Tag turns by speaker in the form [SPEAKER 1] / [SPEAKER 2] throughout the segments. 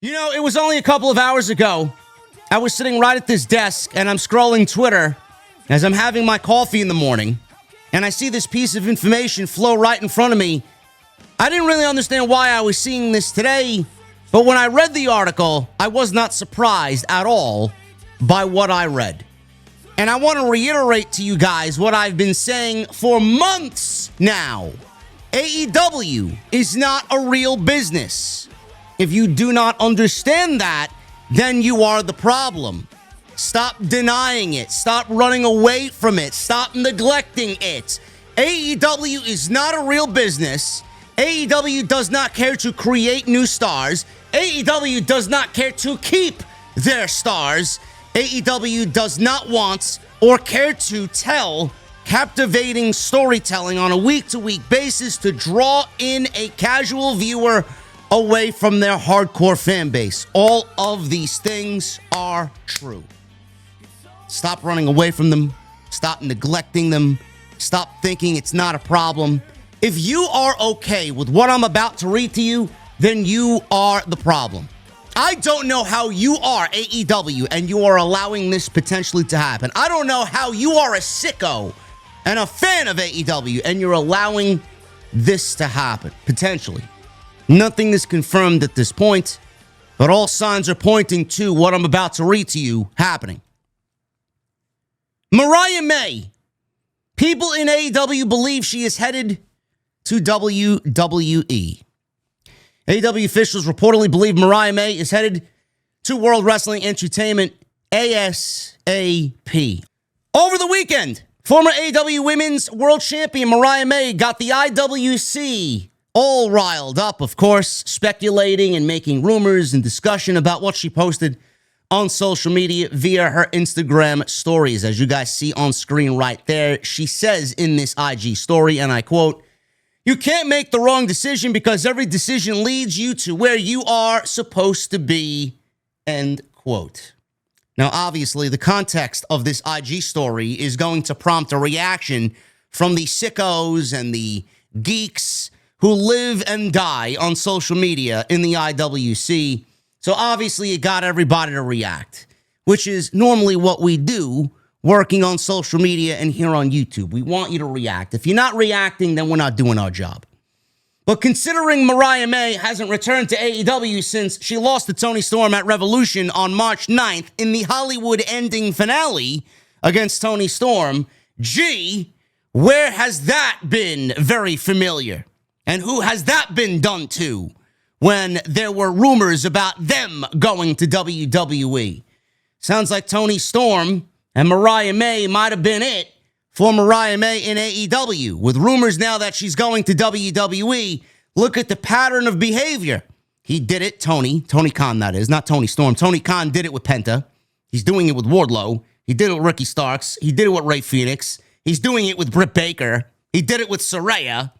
[SPEAKER 1] You know, it was only a couple of hours ago. I was sitting right at this desk and I'm scrolling Twitter as I'm having my coffee in the morning. And I see this piece of information flow right in front of me. I didn't really understand why I was seeing this today, but when I read the article, I was not surprised at all by what I read. And I want to reiterate to you guys what I've been saying for months now. AEW is not a real business. If you do not understand that, then you are the problem. Stop denying it. Stop running away from it. Stop neglecting it. AEW is not a real business. AEW does not care to create new stars. AEW does not care to keep their stars. AEW does not want or care to tell captivating storytelling on a week-to-week basis to draw in a casual viewer away from their hardcore fan base. All of these things are true. Stop running away from them. Stop neglecting them. Stop thinking it's not a problem. If you are okay with what I'm about to read to you, then you are the problem. I don't know how you are AEW and you are allowing this potentially to happen. I don't know how you are a sicko and a fan of AEW and you're allowing this to happen, potentially. Nothing is confirmed at this point, but all signs are pointing to what I'm about to read to you happening. Mariah May. People in AEW believe she is headed to WWE. AEW officials reportedly believe Mariah May is headed to World Wrestling Entertainment ASAP. Over the weekend, former AEW Women's World Champion Mariah May got the IWC all riled up, of course, speculating and making rumors and discussion about what she posted on social media via her Instagram stories. As you guys see on screen right there, she says in this IG story, and I quote, "You can't make the wrong decision because every decision leads you to where you are supposed to be," end quote. Now, obviously, the context of this IG story is going to prompt a reaction from the sickos and the geeks who live and die on social media in the IWC. So obviously it got everybody to react, which is normally what we do working on social media and here on YouTube. We want you to react. If you're not reacting, then we're not doing our job. But considering Mariah May hasn't returned to AEW since she lost to Toni Storm at Revolution on March 9th in the Hollywood ending finale against Toni Storm, gee, where has that been very familiar? And who has that been done to when there were rumors about them going to WWE? Sounds like Toni Storm and Mariah May might have been it for Mariah May in AEW. With rumors now that she's going to WWE, look at the pattern of behavior. He did it, Tony Khan, that is, not Toni Storm. Tony Khan did it with Penta. He's doing it with Wardlow. He did it with Ricky Starks. He did it with Rey Fenix. He's doing it with Britt Baker. He did it with Saraya.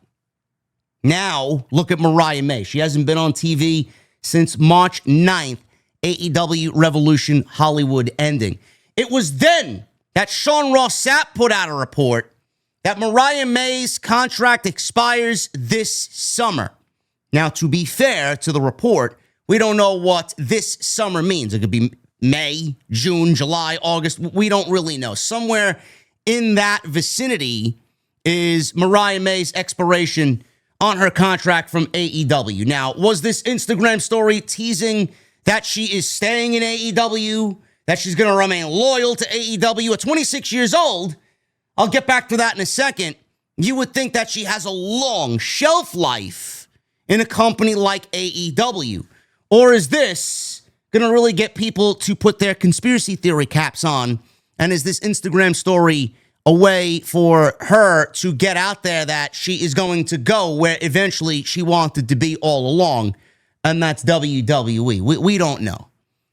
[SPEAKER 1] Now, look at Mariah May. She hasn't been on TV since March 9th, AEW Revolution Hollywood ending. It was then that Sean Ross Sapp put out a report that Mariah May's contract expires this summer. Now, to be fair to the report, we don't know what this summer means. It could be May, June, July, August. We don't really know. Somewhere in that vicinity is Mariah May's expiration on her contract from AEW. Now, was this Instagram story teasing that she is staying in AEW, that she's going to remain loyal to AEW at 26 years old? I'll get back to that in a second. You would think that she has a long shelf life in a company like AEW. Or is this going to really get people to put their conspiracy theory caps on? And is this Instagram story a way for her to get out there that she is going to go where eventually she wanted to be all along, and that's WWE? We don't know.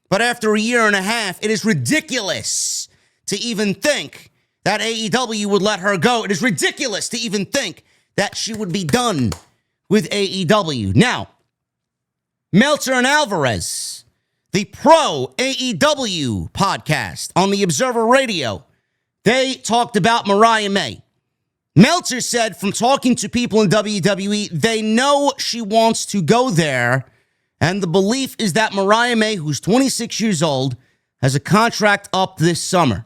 [SPEAKER 1] But after a year and a half, it is ridiculous to even think that AEW would let her go. It is ridiculous to even think that she would be done with AEW. Now, Meltzer and Alvarez, the pro AEW podcast on the Observer Radio, they talked about Mariah May. Meltzer said from talking to people in WWE, they know she wants to go there And the belief is that Mariah May, who's 26 years old, has a contract up this summer.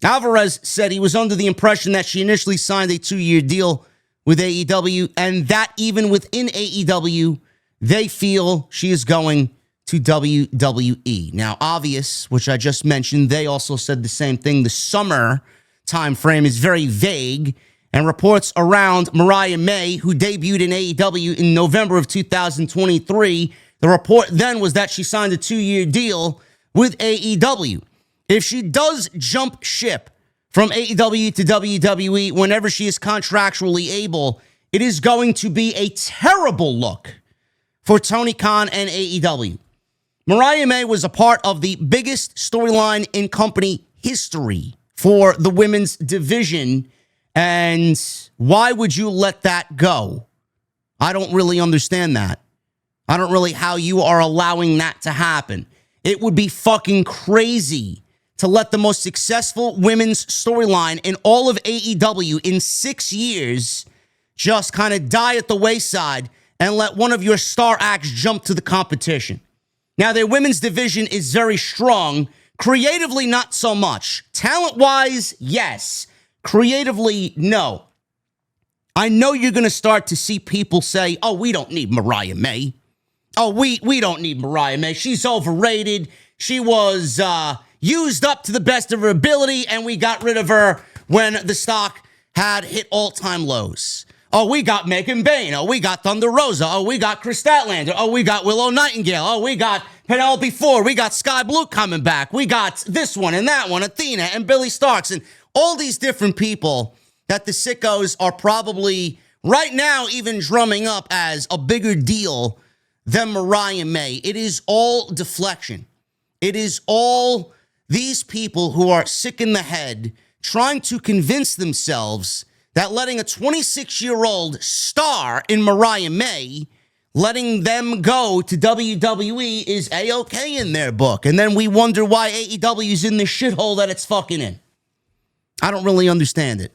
[SPEAKER 1] Alvarez said he was under the impression that she initially signed a 2-year deal with AEW, and that even within AEW, they feel she is going to WWE. Now, Obvious, which I just mentioned, they also said the same thing. The summer time frame is very vague, and reports around Mariah May, who debuted in AEW in November of 2023, the report then was that she signed a 2-year deal with AEW. If she does jump ship from AEW to WWE whenever she is contractually able, it is going to be a terrible look for Tony Khan and AEW. Mariah May was a part of the biggest storyline in company history for the women's division, and why would you let that go? I don't really understand that. I don't really how you are allowing that to happen. It would be fucking crazy to let the most successful women's storyline in all of AEW in 6 years just kind of die at the wayside and let one of your star acts jump to the competition. Now, their women's division is very strong. Creatively, not so much. Talent-wise, yes. Creatively, no. I know you're going to start to see people say, oh, we don't need Mariah May. Oh, we don't need Mariah May. She's overrated. She was used up to the best of her ability, and we got rid of her when the stock had hit all-time lows. Oh, we got Megan Bayne. Oh, we got Thunder Rosa. Oh, we got Chris Statlander. Oh, we got Willow Nightingale. Oh, we got Penelope Ford. We got Sky Blue coming back. We got this one and that one, Athena and Billy Starks, and all these different people that the sickos are probably right now even drumming up as a bigger deal than Mariah May. It is all deflection. It is all these people who are sick in the head trying to convince themselves that letting a 26-year-old star in Mariah May, letting them go to WWE is A-okay in their book. And then we wonder why AEW is in the shithole that it's fucking in. I don't really understand it.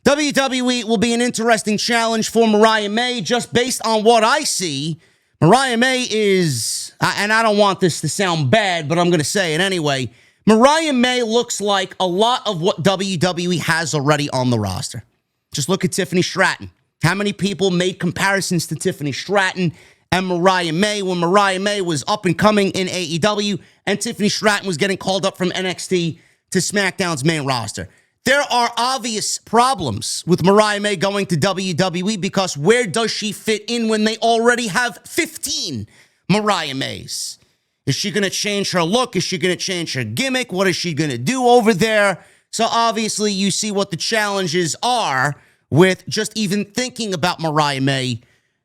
[SPEAKER 1] WWE will be an interesting challenge for Mariah May. Just based on what I see, Mariah May is, and I don't want this to sound bad, but I'm going to say it anyway. Mariah May looks like a lot of what WWE has already on the roster. Just look at Tiffany Stratton. How many people made comparisons to Tiffany Stratton and Mariah May when Mariah May was up and coming in AEW and Tiffany Stratton was getting called up from NXT to SmackDown's main roster? There are obvious problems with Mariah May going to WWE because where does she fit in when they already have 15 Mariah Mays? Is she going to change her look? Is she going to change her gimmick? What is she going to do over there? So obviously you see what the challenges are with just even thinking about Mariah May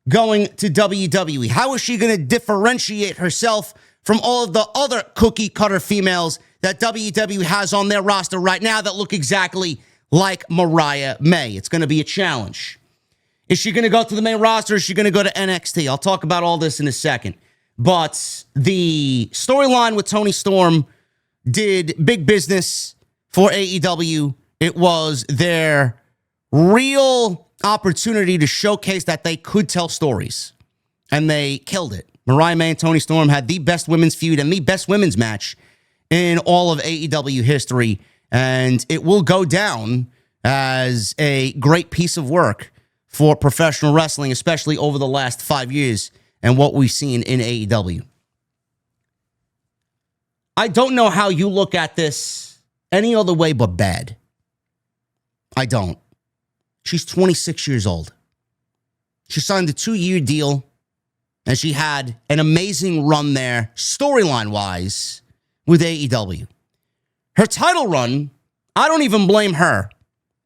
[SPEAKER 1] going to WWE. How is she going to differentiate herself from all of the other cookie cutter females that WWE has on their roster right now that look exactly like Mariah May? It's going to be a challenge. Is she going to go to the main roster? Or is she going to go to NXT? I'll talk about all this in a second. But the storyline with Toni Storm did big business for AEW. It was their real opportunity to showcase that they could tell stories. And they killed it. Mariah May and Toni Storm had the best women's feud and the best women's match in all of AEW history. And it will go down as a great piece of work for professional wrestling, especially over the last 5 years and what we've seen in AEW. I don't know how you look at this any other way but bad. I don't. She's 26 years old. She signed a 2-year deal, and she had an amazing run there, storyline-wise, with AEW. Her title run, I don't even blame her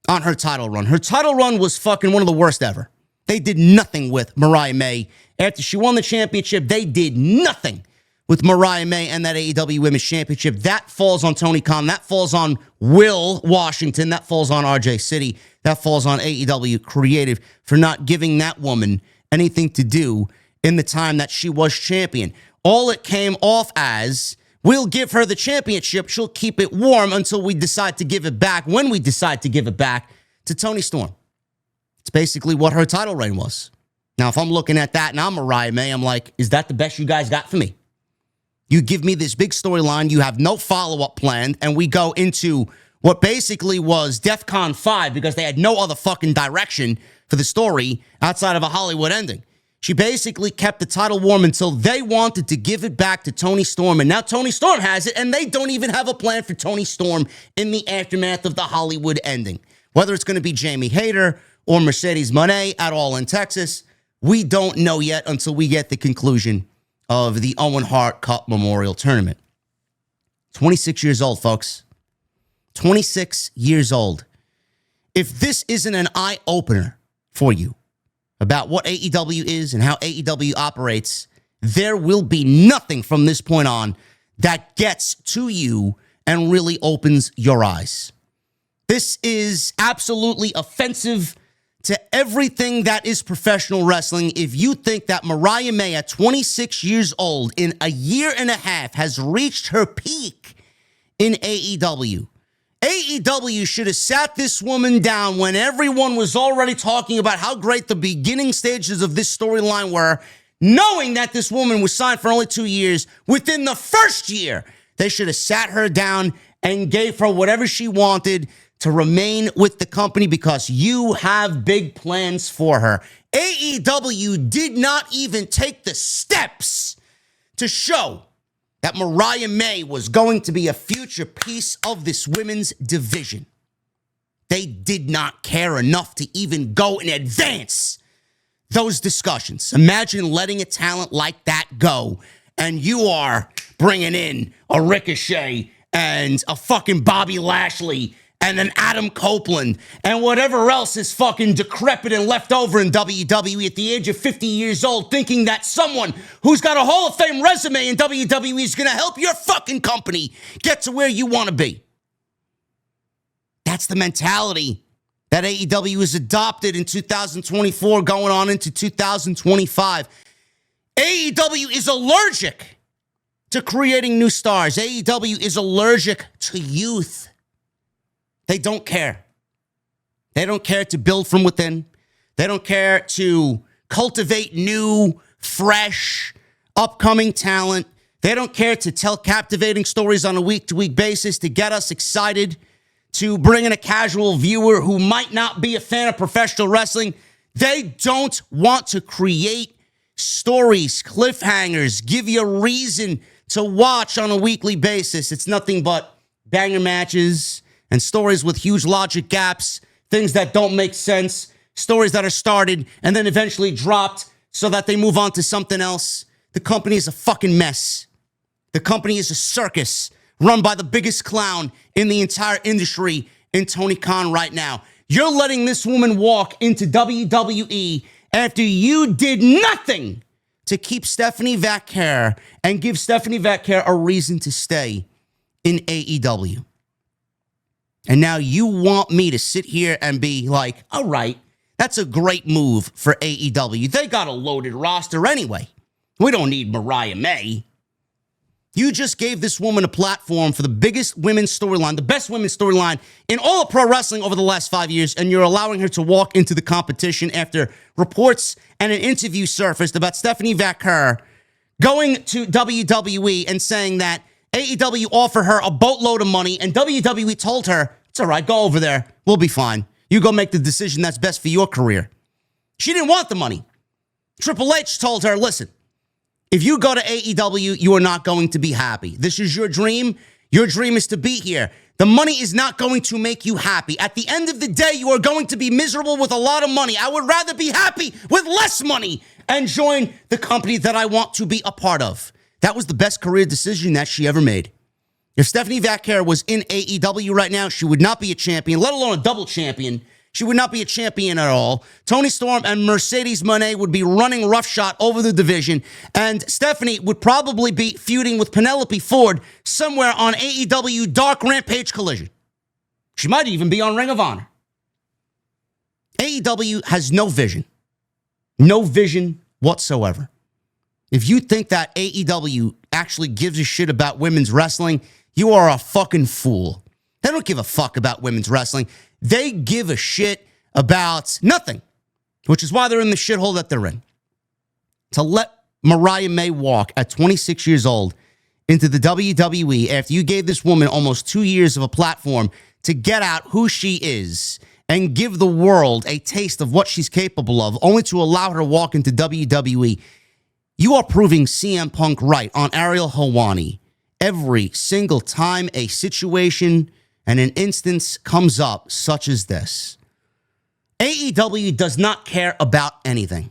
[SPEAKER 1] on her title run. Her title run was fucking one of the worst ever. They did nothing with Mariah May. After she won the championship, they did nothing with Mariah May and that AEW Women's Championship. That falls on Tony Khan. That falls on Will Washington. That falls on RJ City. That falls on AEW Creative for not giving that woman anything to do in the time that she was champion. All it came off as, we'll give her the championship. She'll keep it warm until we decide to give it back, when we decide to give it back to Toni Storm. It's basically what her title reign was. Now, if I'm looking at that and I'm Mariah May, I'm like, is that the best you guys got for me? You give me this big storyline, you have no follow-up plan, and we go into what basically was DEFCON 5 because they had no other fucking direction for the story outside of a Hollywood ending. She basically kept the title warm until they wanted to give it back to Toni Storm, and now Toni Storm has it, and they don't even have a plan for Toni Storm in the aftermath of the Hollywood ending. Whether it's going to be Jamie Hayter or Mercedes Moné at All in Texas, we don't know yet until we get the conclusion of the Owen Hart Cup Memorial Tournament. 26 years old, folks. 26 years old. If this isn't an eye-opener for you about what AEW is and how AEW operates, there will be nothing from this point on that gets to you and really opens your eyes. This is absolutely offensive to everything that is professional wrestling. If you think that Mariah May at 26 years old in a year and a half has reached her peak in AEW, AEW should have sat this woman down when everyone was already talking about how great the beginning stages of this storyline were, knowing that this woman was signed for only 2 years. Within the first year, they should have sat her down and gave her whatever she wanted to remain with the company because you have big plans for her. AEW did not even take the steps to show that Mariah May was going to be a future piece of this women's division. They did not care enough to even go and advance those discussions. Imagine letting a talent like that go, and you are bringing in a Ricochet and a fucking Bobby Lashley and an Adam Copeland and whatever else is fucking decrepit and left over in WWE at the age of 50 years old, thinking that someone who's got a Hall of Fame resume in WWE is going to help your fucking company get to where you want to be. That's the mentality that AEW has adopted in 2024 going on into 2025. AEW is allergic to creating new stars. AEW is allergic to youth. They don't care. They don't care to build from within. They don't care to cultivate new, fresh, upcoming talent. They don't care to tell captivating stories on a week-to-week basis to get us excited, to bring in a casual viewer who might not be a fan of professional wrestling. They don't want to create stories, cliffhangers, give you a reason to watch on a weekly basis. It's nothing but banger matches and stories with huge logic gaps, things that don't make sense, stories that are started and then eventually dropped so that they move on to something else. The company is a fucking mess. The company is a circus run by the biggest clown in the entire industry in Tony Khan right now. You're letting this woman walk into WWE after you did nothing to keep Stephanie Vaquer and give Stephanie Vaquer a reason to stay in AEW. And now you want me to sit here and be like, all right, that's a great move for AEW. They got a loaded roster anyway. We don't need Mariah May. You just gave this woman a platform for the biggest women's storyline, the best women's storyline in all of pro wrestling over the last 5 years, and you're allowing her to walk into the competition after reports and an interview surfaced about Stephanie Vaquer going to WWE and saying that AEW offered her a boatload of money, and WWE told her, it's all right, go over there. We'll be fine. You go make the decision that's best for your career. She didn't want the money. Triple H told her, listen, if you go to AEW, you are not going to be happy. This is your dream. Your dream is to be here. The money is not going to make you happy. At the end of the day, you are going to be miserable with a lot of money. I would rather be happy with less money and join the company that I want to be a part of. That was the best career decision that she ever made. If Stephanie Vaquer was in AEW right now, she would not be a champion, let alone a double champion. She would not be a champion at all. Toni Storm and Mercedes Moné would be running roughshod over the division, and Stephanie would probably be feuding with Penelope Ford somewhere on AEW Dark Rampage Collision. She might even be on Ring of Honor. AEW has no vision. No vision whatsoever. If you think that AEW actually gives a shit about women's wrestling, you are a fucking fool. They don't give a fuck about women's wrestling. They give a shit about nothing, which is why they're in the shithole that they're in. to let Mariah May walk at 26 years old into the WWE after you gave this woman almost 2 years of a platform to get out who she is and give the world a taste of what she's capable of, only to allow her to walk into WWE. You are proving CM Punk right on Ariel Helwani every single time a situation and an instance comes up such as this. AEW does not care about anything.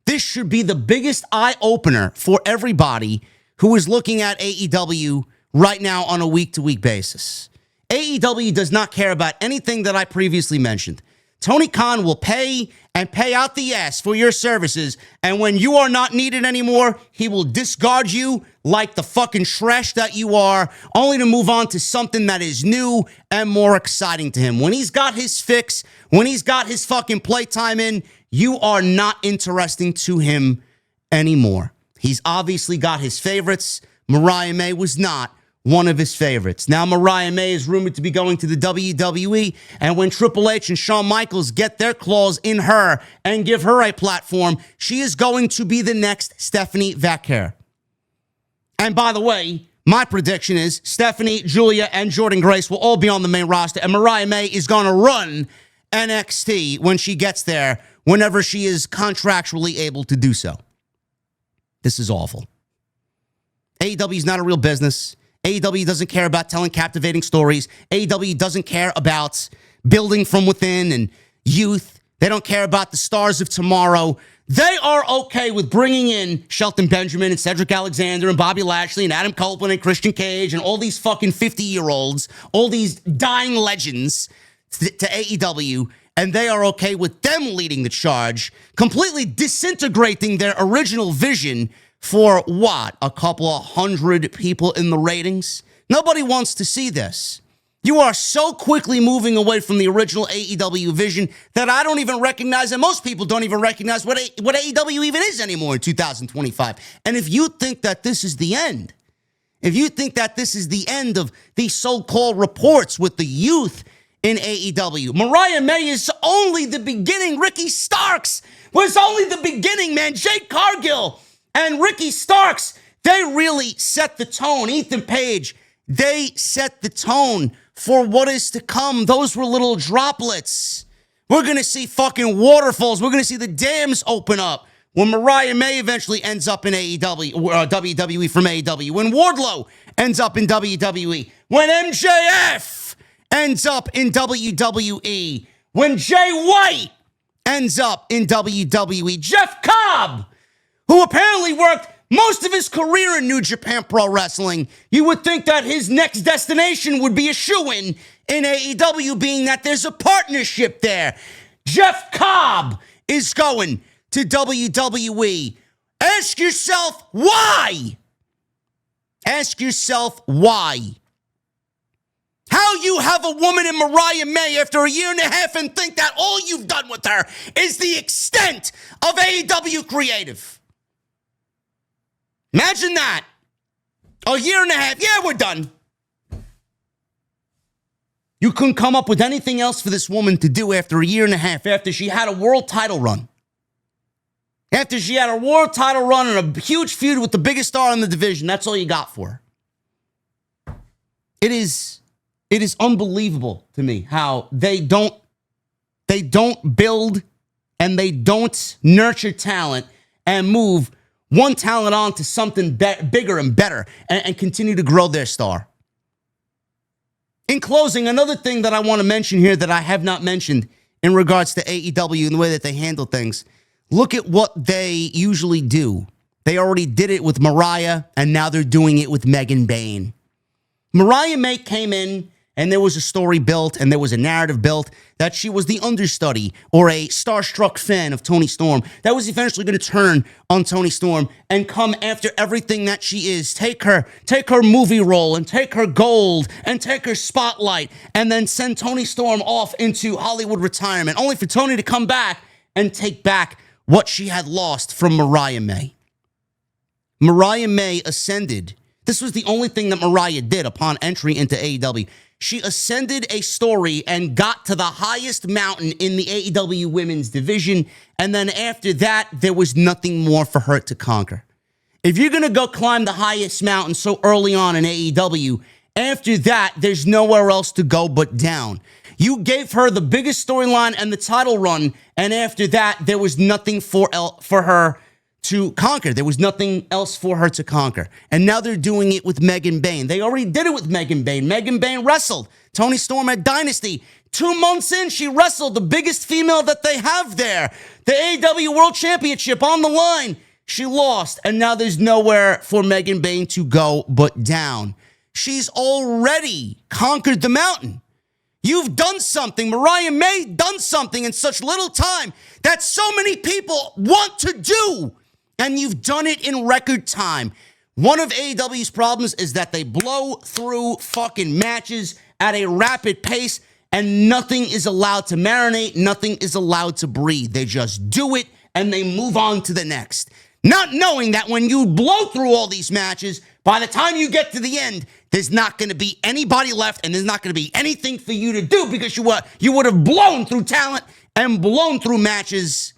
[SPEAKER 1] This should be the biggest eye-opener for everybody who is looking at AEW right now on a week-to-week basis. AEW does not care about anything that I previously mentioned. Tony Khan will pay and pay out the ass for your services, and when you are not needed anymore, he will discard you like the fucking trash that you are, only to move on to something that is new and more exciting to him. When he's got his fix, when he's got his fucking playtime in, you are not interesting to him anymore. He's obviously got his favorites. Mariah May was not one of his favorites. Now Mariah May is rumored to be going to the WWE, and when Triple H and Shawn Michaels get their claws in her and give her a platform, she is going to be the next Stephanie Vaquer. And by the way, my prediction is Stephanie, Julia, and Jordan Grace will all be on the main roster, and Mariah May is going to run NXT when she gets there, whenever she is contractually able to do so. This is awful. AEW is not a real business. AEW doesn't care about telling captivating stories. AEW doesn't care about building from within and youth. They don't care about the stars of tomorrow. They are okay with bringing in Shelton Benjamin and Cedric Alexander and Bobby Lashley and Adam Copeland and Christian Cage and all these fucking 50-year-olds, all these dying legends to AEW, and they are okay with them leading the charge, completely disintegrating their original vision for what? A couple of hundred people in the ratings? Nobody wants to see this. You are so quickly moving away from the original AEW vision that I don't even recognize, and most people don't even recognize what AEW even is anymore in 2025. And if you think that this is the end, if you think that this is the end of these so-called reports with the youth in AEW, Mariah May is only the beginning. Ricky Starks was only the beginning, man. Jade Cargill and Ricky Starks, they really set the tone. Ethan Page, they set the tone for what is to come. Those were little droplets. We're going to see fucking waterfalls. We're going to see the dams open up when Mariah May eventually ends up in AEW, WWE from AEW, when Wardlow ends up in WWE, when MJF ends up in WWE, when Jay White ends up in WWE, Jeff Cobb, who apparently worked most of his career in New Japan Pro Wrestling, you would think that his next destination would be a shoo-in in AEW, being that there's a partnership there. Jeff Cobb is going to WWE. Ask yourself why. Ask yourself why. How you have a woman in Mariah May after a year and a half and think that all you've done with her is the extent of AEW creative. Imagine that. A year and a half. Yeah, we're done. You couldn't come up with anything else for this woman to do after a year and a half, after she had a world title run. After she had a world title run and a huge feud with the biggest star in the division. That's all you got for her. It is unbelievable to me how they don't build and they don't nurture talent and move one talent on to something bigger and better and continue to grow their star. In closing, another thing that I want to mention here that I have not mentioned in regards to AEW and the way that they handle things, look at what they usually do. They already did it with Mariah, and now they're doing it with Megan Bayne. Mariah May came in, and there was a story built, and there was a narrative built that she was the understudy or a starstruck fan of Toni Storm that was eventually going to turn on Toni Storm and come after everything that she is. Take her movie role and take her gold and take her spotlight and then send Toni Storm off into Hollywood retirement, only for Toni to come back and take back what she had lost from Mariah May. Mariah May ascended. This was the only thing that Mariah did upon entry into AEW. she ascended a story and got to the highest mountain in the AEW women's division. And then after that, there was nothing more for her to conquer. If you're going to go climb the highest mountain so early on in AEW, after that, there's nowhere else to go but down. You gave her the biggest storyline and the title run, and after that, there was nothing for her to conquer. There was nothing else for her to conquer. And now they're doing it with Megan Bayne. They already did it with Megan Bayne. Megan Bayne wrestled Toni Storm at Dynasty. 2 months in, she wrestled the biggest female that they have there. The AEW World Championship on the line. She lost, and now there's nowhere for Megan Bayne to go but down. She's already conquered the mountain. You've done something. Mariah May done something in such little time that so many people want to do, and you've done it in record time. One of AEW's problems is that they blow through fucking matches at a rapid pace, and nothing is allowed to marinate, nothing is allowed to breathe. They just do it, and they move on to the next. Not knowing that when you blow through all these matches, by the time you get to the end, there's not going to be anybody left, and there's not going to be anything for you to do because you would have blown through talent and blown through matches,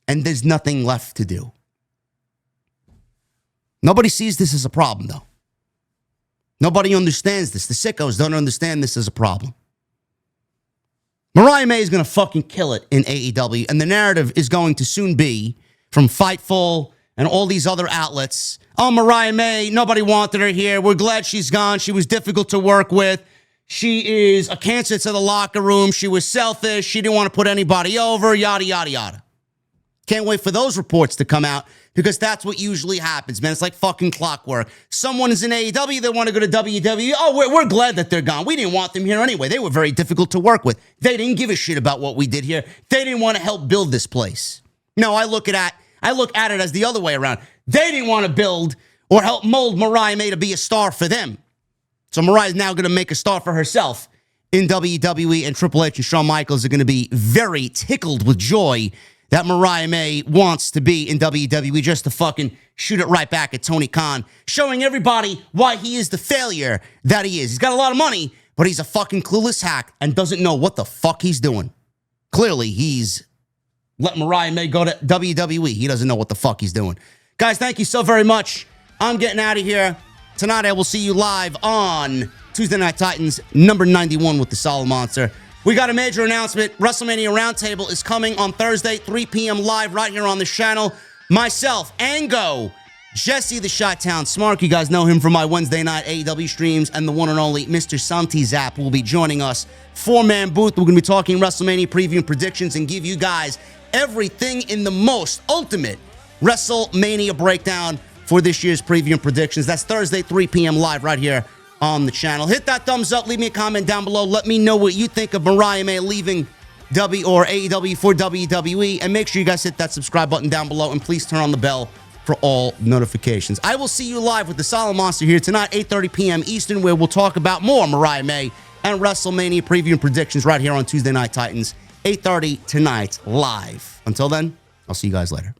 [SPEAKER 1] and there's nothing left to do. Nobody sees this as a problem, though. Nobody understands this. The sickos don't understand this as a problem. Mariah May is going to fucking kill it in AEW, and the narrative is going to soon be from Fightful and all these other outlets. Oh, Mariah May, nobody wanted her here. We're glad she's gone. She was difficult to work with. She is a cancer to the locker room. She was selfish. She didn't want to put anybody over, yada, yada, yada. Can't wait for those reports to come out because that's what usually happens, man. It's like fucking clockwork. Someone is in AEW, they want to go to WWE. Oh, we're glad that they're gone. We didn't want them here anyway. They were very difficult to work with. They didn't give a shit about what we did here. They didn't want to help build this place. No, I look at it as the other way around. They didn't want to build or help mold Mariah May to be a star for them. So Mariah's now going to make a star for herself in WWE, and Triple H and Shawn Michaels are going to be very tickled with joy that Mariah May wants to be in WWE just to fucking shoot it right back at Tony Khan, showing everybody why he is the failure that he is. He's got a lot of money, but he's a fucking clueless hack and doesn't know what the fuck he's doing. Clearly, he's let Mariah May go to WWE. He doesn't know what the fuck he's doing. Guys, thank you so very much. I'm getting out of here. Tonight, I will see you live on Tuesday Night Titans, number 91 with the Solid Monster. We got a major announcement. WrestleMania Roundtable is coming on Thursday, 3 p.m. live right here on the channel. Myself, Ango, Jesse the Chi-Town Smart. You guys know him from my Wednesday night AEW streams, and the one and only Mr. Santi Zap will be joining us. 4-man booth. We're going to be talking WrestleMania preview and predictions and give you guys everything in the most ultimate WrestleMania breakdown for this year's preview and predictions. That's Thursday, 3 p.m. live right here on the channel. Hit that thumbs up. Leave me a comment down below. Let me know what you think of Mariah May leaving AEW for WWE. And make sure you guys hit that subscribe button down below. And please turn on the bell for all notifications. I will see you live with the Solid Monster here tonight, 8:30 p.m. Eastern, where we'll talk about more Mariah May and WrestleMania preview and predictions right here on Tuesday Night Titans, 8:30 tonight live. Until then, I'll see you guys later.